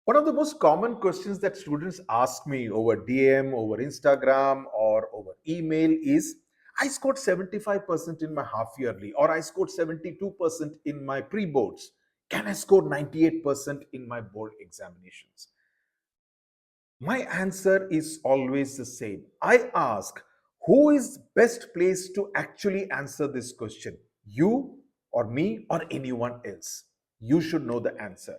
One of the most common questions that students ask me over DM, over Instagram, or over email is I scored 75% in my half yearly, or I scored 72% in my pre boards. Can I score 98% in my board examinations? My answer is always the same. I ask, who is best placed to actually answer this question? You or me or anyone else? You should know the answer.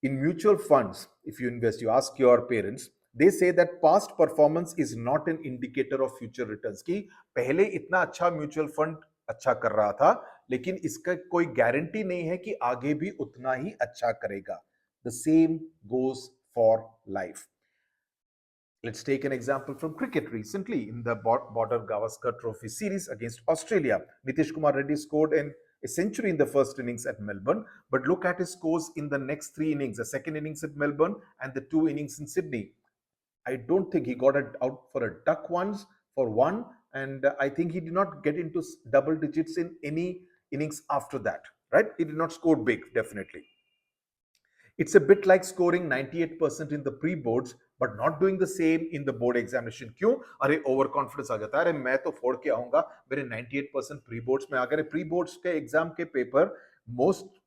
In mutual funds, if you invest, you ask your parents, they say that past performance is not an indicator of future returns. कि पहले इतना अच्छा mutual fund अच्छा कर रहा था, लेकिन इसका कोई गारंटी नहीं है कि आगे भी उतना ही अच्छा करेगा. The same goes for life. Let's take an example from cricket. Recently, in the Border Gavaskar Trophy series against Australia, Nitish Kumar Reddy scored a century in the first innings at Melbourne, but look at his scores in the next three innings, the second innings at Melbourne and the two innings in Sydney. I don't think he got it out for a duck once for one, and I think he did not get into double digits in any innings after that, right? He did not score big, definitely. It's a bit like scoring 98% in the pre-boards but not doing the same in the board examination. क्यों? अरे over confidence आ जाता है, अरे मैं तो फोड़ के आऊंगा, मेरे 98% प्री बोर्ड्स में आ गए. प्री बोर्ड्स के एग्जाम के paper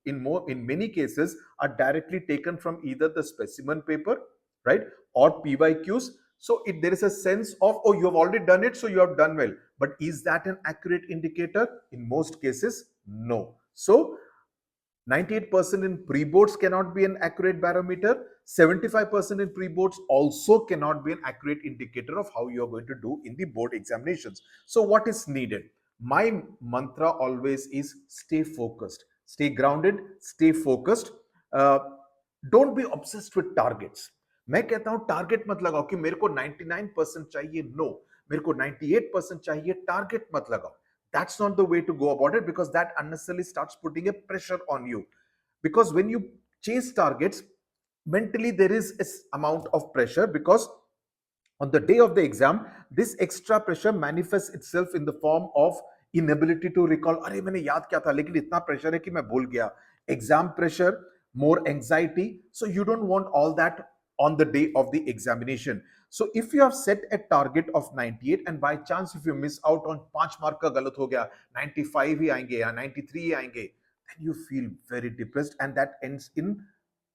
in many cases are directly taken from either the specimen paper, right, or PYQs. So there is a sense of, oh, you have already done it, so you have done well. But is that an accurate indicator? In most cases, no. So 98% in pre-boards cannot be an accurate barometer. 75% in pre-boards also cannot be an accurate indicator of how you are going to do in the board examinations. So what is needed? My mantra always is stay focused, stay grounded, stay focused. Don't be obsessed with targets. मैं कहता हूं target मत लगाओ कि मेरे को 99% चाहिए. No, मेरे को 98% चाहिए. टारगेट मत लगाओ. That's not the way to go about it, because that unnecessarily starts putting a pressure on you. Because when you chase targets, mentally there is a amount of pressure, because on the day of the exam, this extra pressure manifests itself in the form of inability to recall. अरे मैंने याद क्या था, लेकिन इतना pressure है कि मैं भूल गया. Exam pressure, more anxiety. So you don't want all that on the day of the examination. So if you have set a target of 98 and by chance if you miss out on 5 mark का गलत हो गया, 95 ही आएंगे या 93 ही आएंगे, then you feel very depressed and that ends in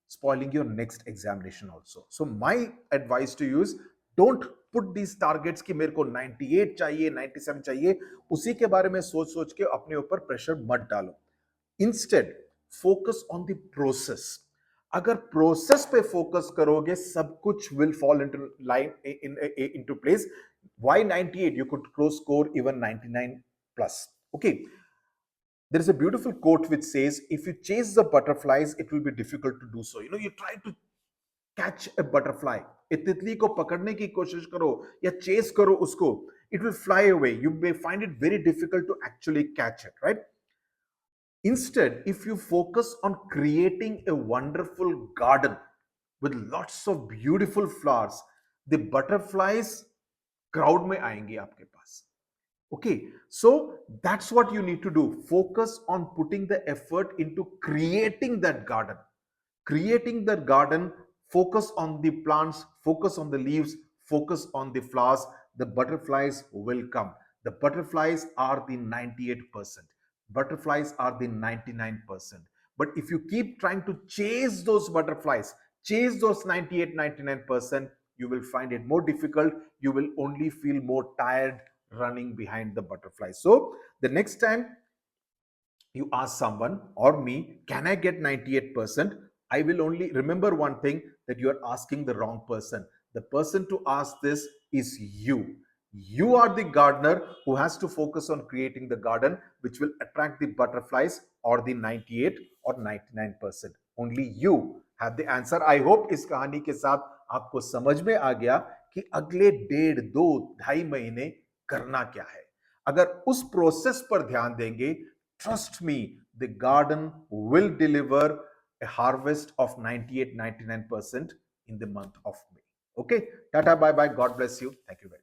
spoiling your next examination also. So my advice to you is, don't put these targets कि मेरे को 98 चाहिए, 97 चाहिए. उसी के बारे में सोच सोच के अपने ऊपर प्रेशर मत डालो. Instead, focus on the process. अगर प्रोसेस पे फोकस करोगे, सब कुछ will fall into line into place. Why 98? You could score even 99 plus. Okay. There is a beautiful quote which says, if you chase the butterflies, it will be difficult to do so. You know, you try to catch a butterfly. ए तितली को पकड़ने की कोशिश करो या chess करो उसको, it will fly away. You may find it very difficult to actually catch it, right? Instead, if you focus on creating a wonderful garden with lots of beautiful flowers, the butterflies crowd में आएंगे आपके पास. Okay, so that's what you need to do. Focus on putting the effort into creating that garden. Creating that garden, focus on the plants, focus on the leaves, focus on the flowers. The butterflies will come. The butterflies are the 98%. Butterflies are the 99%. But if you keep trying to chase those butterflies, chase those 98, 99%, you will find it more difficult. You will only feel more tired running behind the butterfly. So the next time you ask someone or me, can I get 98%? I will only remember one thing, that you are asking the wrong person. The person to ask this is you. You are the gardener who has to focus on creating the garden which will attract the butterflies or the 98 or 99%. Only you have the answer. I hope इस कहानी के साथ आपको समझ में आ गया कि अगले 1.5-2-2.5 महीने करना क्या है. अगर उस प्रोसेस पर ध्यान देंगे, trust me, the garden will deliver a harvest of 98-99% in the month of May. Okay, tata, bye bye, God bless you, thank you very much.